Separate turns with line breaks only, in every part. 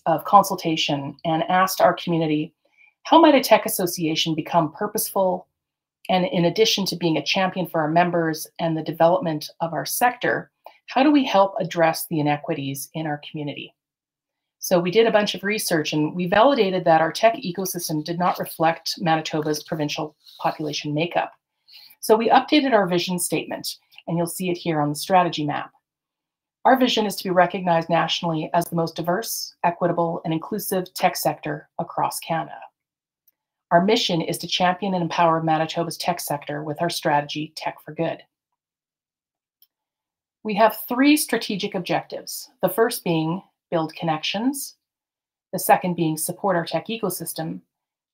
of consultation and asked our community, how might a tech association become purposeful? And in addition to being a champion for our members and the development of our sector, how do we help address the inequities in our community? So we did a bunch of research and we validated that our tech ecosystem did not reflect Manitoba's provincial population makeup. So we updated our vision statement, and you'll see it here on the strategy map. Our vision is to be recognized nationally as the most diverse, equitable, and inclusive tech sector across Canada. Our mission is to champion and empower Manitoba's tech sector with our strategy, Tech for Good. We have 3 strategic objectives, the first being build connections, the second being support our tech ecosystem,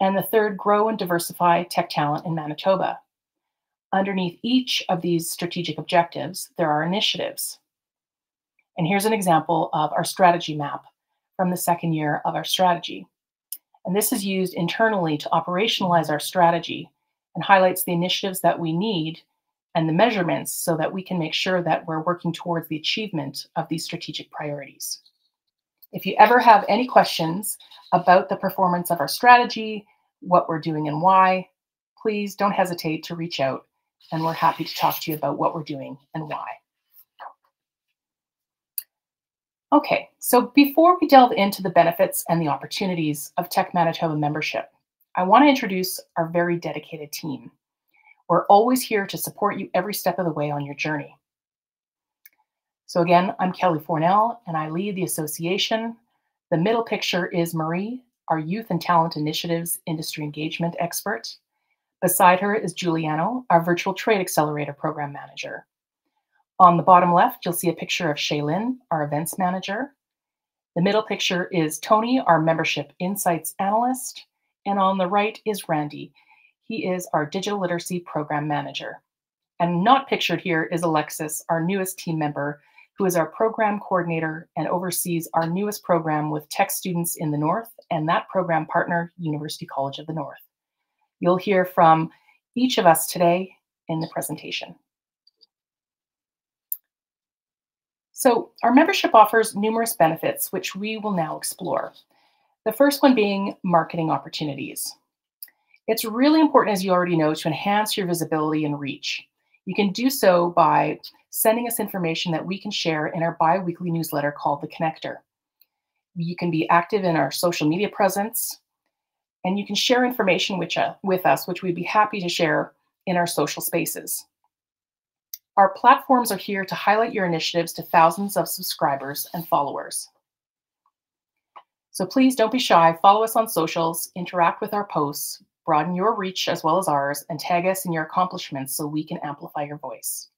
and the third, grow and diversify tech talent in Manitoba. Underneath each of these strategic objectives, there are initiatives. And here's an example of our strategy map from the second year of our strategy. And this is used internally to operationalize our strategy and highlights the initiatives that we need and the measurements so that we can make sure that we're working towards the achievement of these strategic priorities. If you ever have any questions about the performance of our strategy, what we're doing and why, please don't hesitate to reach out, and we're happy to talk to you about what we're doing and why. Okay, so before we delve into the benefits and the opportunities of Tech Manitoba membership, I want to introduce our very dedicated team. We're always here to support you every step of the way on your journey. So again, I'm Kelly Fornell, and I lead the association. The middle picture is Marie, our Youth and Talent Initiatives Industry Engagement expert. Beside her is Giuliano, our Virtual Trade Accelerator Program Manager. On the bottom left, you'll see a picture of Shaylin, our Events Manager. The middle picture is Tony, our Membership Insights Analyst. And on the right is Randy. He is our Digital Literacy Program Manager. And not pictured here is Alexis, our newest team member, who is our Program Coordinator and oversees our newest program with tech students in the North and that program partner, University College of the North. You'll hear from each of us today in the presentation. So our membership offers numerous benefits, which we will now explore. The first one being marketing opportunities. It's really important, as you already know, to enhance your visibility and reach. You can do so by sending us information that we can share in our bi-weekly newsletter called The Connector. You can be active in our social media presence, and you can share information with us, which we'd be happy to share in our social spaces. Our platforms are here to highlight your initiatives to thousands of subscribers and followers. So please don't be shy, follow us on socials, interact with our posts, broaden your reach as well as ours, and tag us in your accomplishments so we can amplify your voice.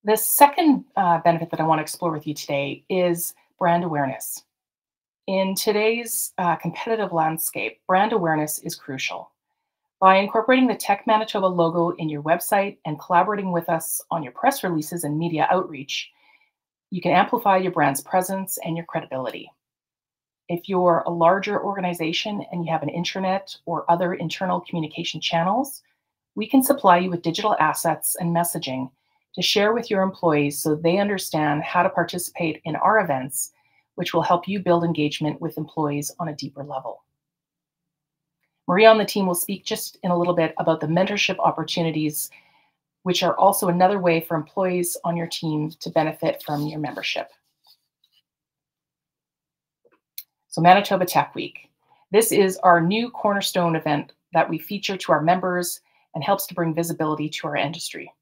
The second benefit that I want to explore with you today is brand awareness. In today's competitive landscape, brand awareness is crucial. By incorporating the Tech Manitoba logo in your website and collaborating with us on your press releases and media outreach, you can amplify your brand's presence and your credibility. If you're a larger organization and you have an intranet or other internal communication channels, we can supply you with digital assets and messaging to share with your employees so they understand how to participate in our events, which will help you build engagement with employees on a deeper level. Maria on the team will speak just in a little bit about the mentorship opportunities, which are also another way for employees on your team to benefit from your membership. So Manitoba Tech Week. This is our new cornerstone event that we feature to our members and helps to bring visibility to our industry.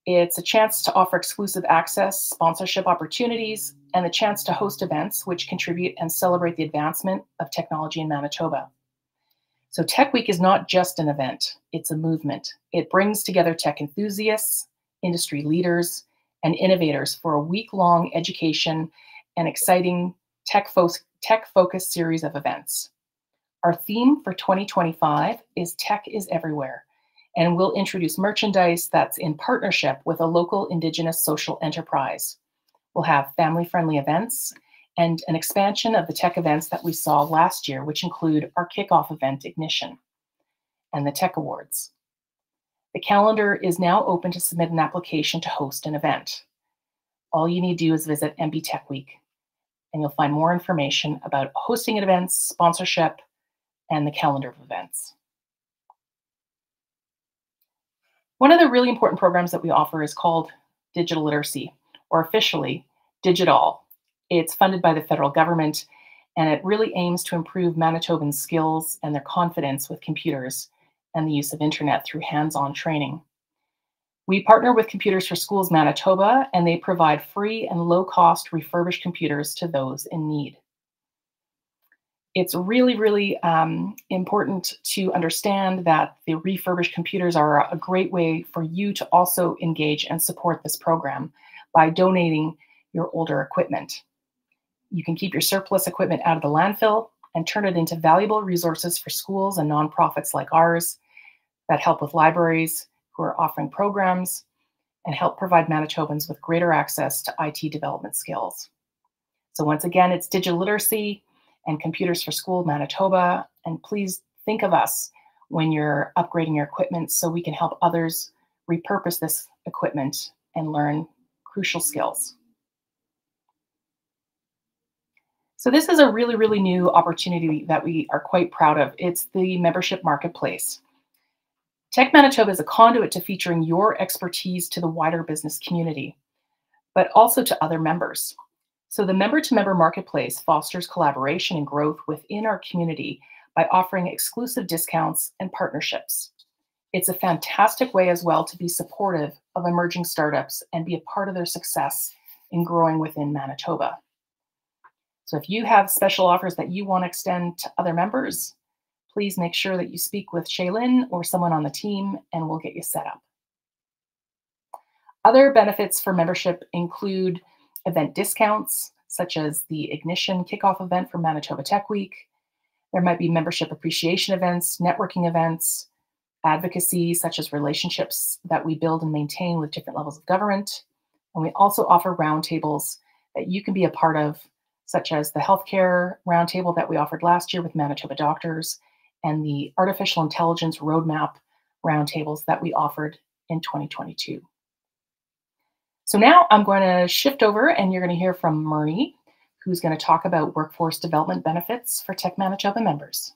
It's a chance to offer exclusive access, sponsorship opportunities, and the chance to host events which contribute and celebrate the advancement of technology in Manitoba. So Tech Week is not just an event, it's a movement. It brings together tech enthusiasts, industry leaders, and innovators for a week-long education and exciting tech-focused series of events. Our theme for 2025 is Tech is Everywhere, and we'll introduce merchandise that's in partnership with a local Indigenous social enterprise. We'll have family-friendly events and an expansion of the tech events that we saw last year, which include our kickoff event, Ignition, and the Tech Awards. The calendar is now open to submit an application to host an event. All you need to do is visit MB Tech Week, and you'll find more information about hosting events, sponsorship, and the calendar of events. One of the really important programs that we offer is called Digital Literacy, or officially Digital. It's funded by the federal government, and it really aims to improve Manitobans' skills and their confidence with computers and the use of internet through hands-on training. We partner with Computers for Schools Manitoba, and they provide free and low-cost refurbished computers to those in need. It's really, really important to understand that the refurbished computers are a great way for you to also engage and support this program by donating your older equipment. You can keep your surplus equipment out of the landfill and turn it into valuable resources for schools and nonprofits like ours that help with libraries who are offering programs and help provide Manitobans with greater access to IT development skills. So once again, it's Digital Literacy and Computers for School Manitoba, and please think of us when you're upgrading your equipment so we can help others repurpose this equipment and learn crucial skills. So this is a really, really new opportunity that we are quite proud of. It's the membership marketplace. Tech Manitoba is a conduit to featuring your expertise to the wider business community, but also to other members. So the member-to-member marketplace fosters collaboration and growth within our community by offering exclusive discounts and partnerships. It's a fantastic way as well to be supportive of emerging startups and be a part of their success in growing within Manitoba. So if you have special offers that you want to extend to other members, please make sure that you speak with Shaylin or someone on the team, and we'll get you set up. Other benefits for membership include event discounts, such as the Ignition kickoff event for Manitoba Tech Week. There might be membership appreciation events, networking events, advocacy, such as relationships that we build and maintain with different levels of government. And we also offer roundtables that you can be a part of, such as the healthcare roundtable that we offered last year with Manitoba doctors and the artificial intelligence roadmap roundtables that we offered in 2022. So now I'm going to shift over and you're going to hear from Marie, who's going to talk about workforce development benefits for Tech Manitoba members.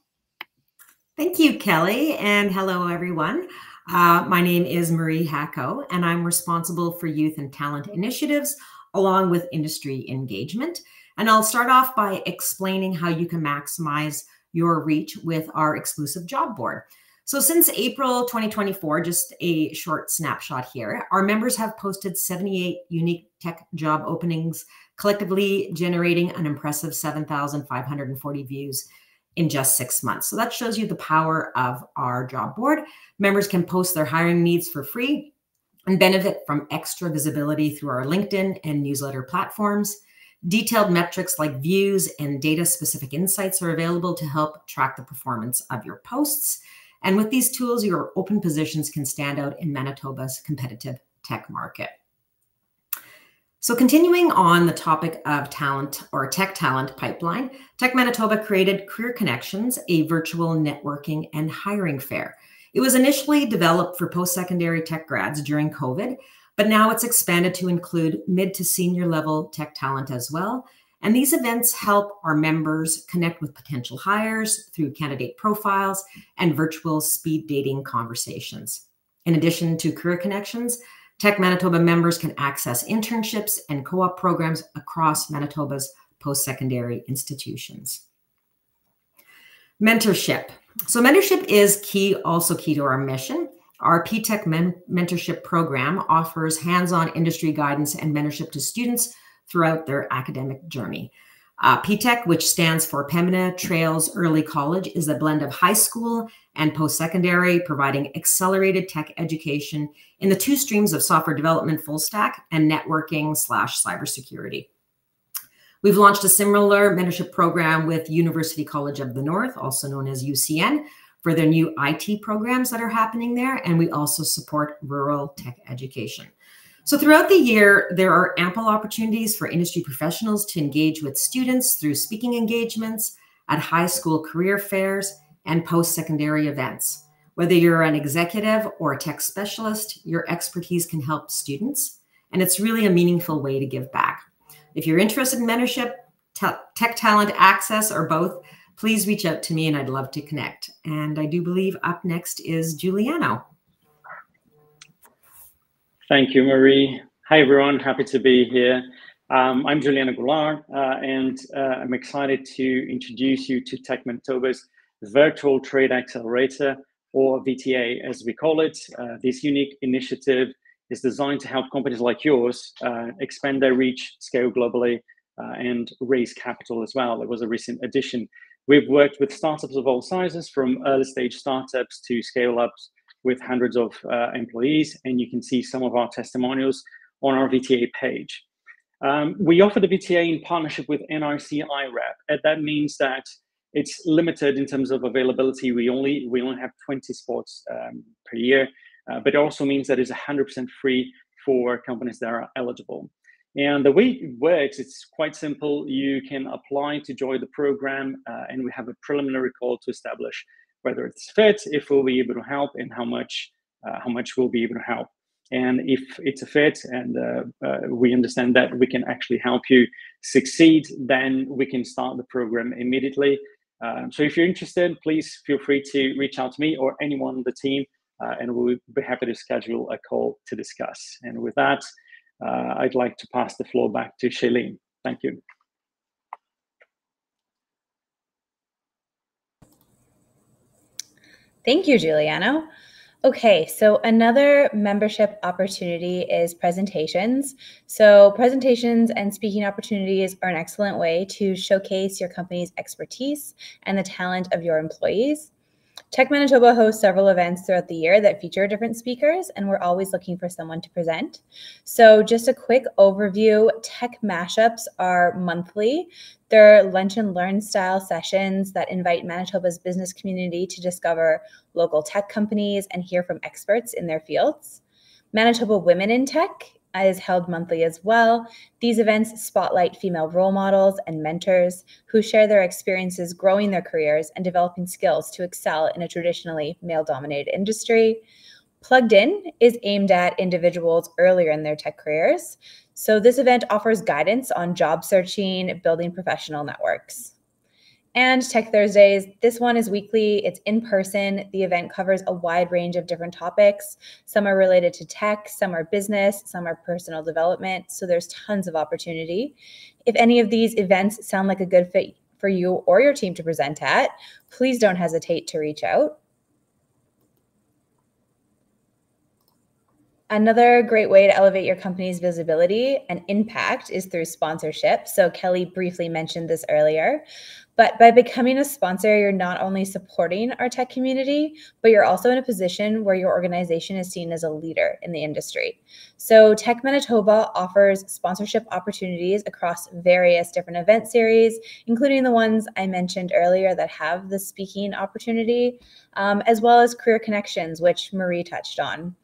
Thank you, Kelly, and hello, everyone. My name is Marie Hacko, and I'm responsible for youth and talent initiatives along with industry engagement. And I'll start off by explaining how you can maximize your reach with our exclusive job board. So since April 2024, just a short snapshot here, our members have posted 78 unique tech job openings, collectively generating an impressive 7,540 views in just 6 months. So that shows you the power of our job board. Members can post their hiring needs for free and benefit from extra visibility through our LinkedIn and newsletter platforms. Detailed metrics like views and data-specific insights are available to help track the performance of your posts. And with these tools, your open positions can stand out in Manitoba's competitive tech market. So continuing on the topic of talent or tech talent pipeline, Tech Manitoba created Career Connections, a virtual networking and hiring fair. It was initially developed for post-secondary tech grads during COVID, but now it's expanded to include mid to senior level tech talent as well. And these events help our members connect with potential hires through candidate profiles and virtual speed dating conversations. In addition to Career Connections, Tech Manitoba members can access internships and co-op programs across Manitoba's post-secondary institutions. Mentorship. So mentorship is also key to our mission. Our P-Tech mentorship program offers hands-on industry guidance and mentorship to students throughout their academic journey. P-Tech, which stands for Pembina Trails Early College, is a blend of high school and post-secondary, providing accelerated tech education in the two streams of software development full stack and networking/cybersecurity. We've launched a similar mentorship program with University College of the North, also known as UCN, for their new IT programs that are happening there, and we also support rural tech education. So throughout the year, there are ample opportunities for industry professionals to engage with students through speaking engagements at high school career fairs and post-secondary events. Whether you're an executive or a tech specialist, your expertise can help students and it's really a meaningful way to give back. If you're interested in mentorship, tech talent access, or both, please reach out to me and I'd love to connect. And I do believe up next is Giuliano.
Thank you, Marie. Hi, everyone. Happy to be here. I'm Giuliano Goulart, and I'm excited to introduce you to Tech Manitoba's Virtual Trade Accelerator, or VTA as we call it. This unique initiative is designed to help companies like yours expand their reach, scale globally, and raise capital as well. It was a recent addition. We've worked with startups of all sizes, from early stage startups to scale ups with hundreds of employees, and you can see some of our testimonials on our VTA page. We offer the VTA in partnership with NRC IRAP, and that means that it's limited in terms of availability. We only have 20 spots per year, but it also means that it's 100% free for companies that are eligible. And the way it works, it's quite simple. You can apply to join the program, and we have a preliminary call to establish whether it's fit, if we'll be able to help, and how much we'll be able to help. And if it's a fit and we understand that we can actually help you succeed, then we can start the program immediately. So if you're interested, please feel free to reach out to me or anyone on the team, and we'll be happy to schedule a call to discuss. And with that, I'd like to pass the floor back to Shailene. Thank you.
Thank you, Giuliano. Okay, so another membership opportunity is presentations. So presentations and speaking opportunities are an excellent way to showcase your company's expertise and the talent of your employees. Tech Manitoba hosts several events throughout the year that feature different speakers, and we're always looking for someone to present. So just a quick overview, tech mashups are monthly. They're lunch and learn style sessions that invite Manitoba's business community to discover local tech companies and hear from experts in their fields. Manitoba Women in Tech is held monthly as well. These events spotlight female role models and mentors who share their experiences growing their careers and developing skills to excel in a traditionally male-dominated industry. Plugged In is aimed at individuals earlier in their tech careers. So this event offers guidance on job searching, building professional networks. And Tech Thursdays, this one is weekly, it's in person. The event covers a wide range of different topics. Some are related to tech, some are business, some are personal development. So there's tons of opportunity. If any of these events sound like a good fit for you or your team to present at, please don't hesitate to reach out. Another great way to elevate your company's visibility and impact is through sponsorship. So Kelly briefly mentioned this earlier, but by becoming a sponsor, you're not only supporting our tech community, but you're also in a position where your organization is seen as a leader in the industry. So Tech Manitoba offers sponsorship opportunities across various different event series, including the ones I mentioned earlier that have the speaking opportunity, as well as career connections, which Marie touched on.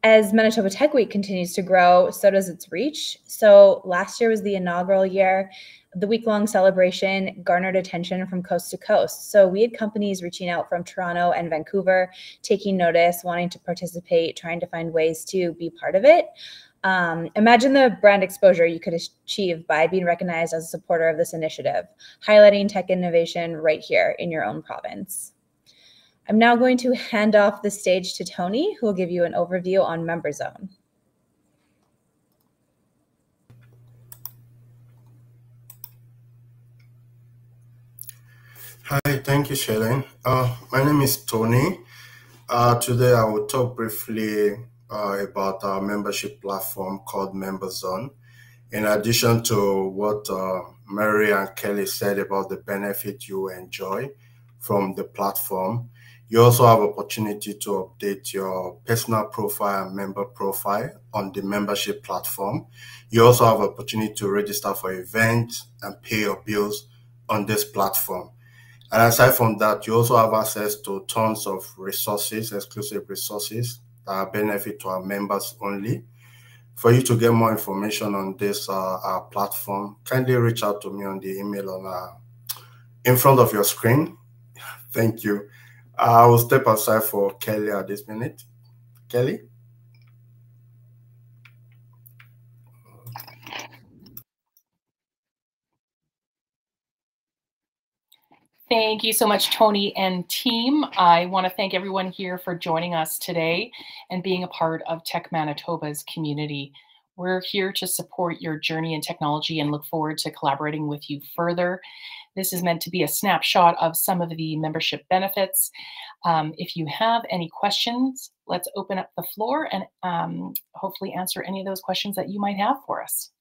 As Manitoba Tech Week continues to grow, so does its reach. So last year was the inaugural year. The week-long celebration garnered attention from coast to coast. So we had companies reaching out from Toronto and Vancouver, taking notice, wanting to participate, trying to find ways to be part of it. Imagine the brand exposure you could achieve by being recognized as a supporter of this initiative, highlighting tech innovation right here in your own province. I'm now going to hand off the stage to Tony, who will give you an overview on MemberZone.
Hi, thank you, Shailene. My name is Tony. Today I will talk briefly about our membership platform called MemberZone. In addition to what Mary and Kelly said about the benefit you enjoy from the platform, you also have opportunity to update your personal profile and member profile on the membership platform. You also have opportunity to register for events and pay your bills on this platform. And aside from that, you also have access to tons of resources, exclusive resources that are benefit to our members only. For you to get more information on this our platform, kindly reach out to me on the email on in front of your screen. Thank you. I will step aside for Kelly at this minute. Kelly?
Thank you so much, Tony and team. I want to thank everyone here for joining us today and being a part of Tech Manitoba's community. We're here to support your journey in technology and look forward to collaborating with you further. This is meant to be a snapshot of some of the membership benefits. If you have any questions, let's open up the floor and hopefully answer any of those questions that you might have for us.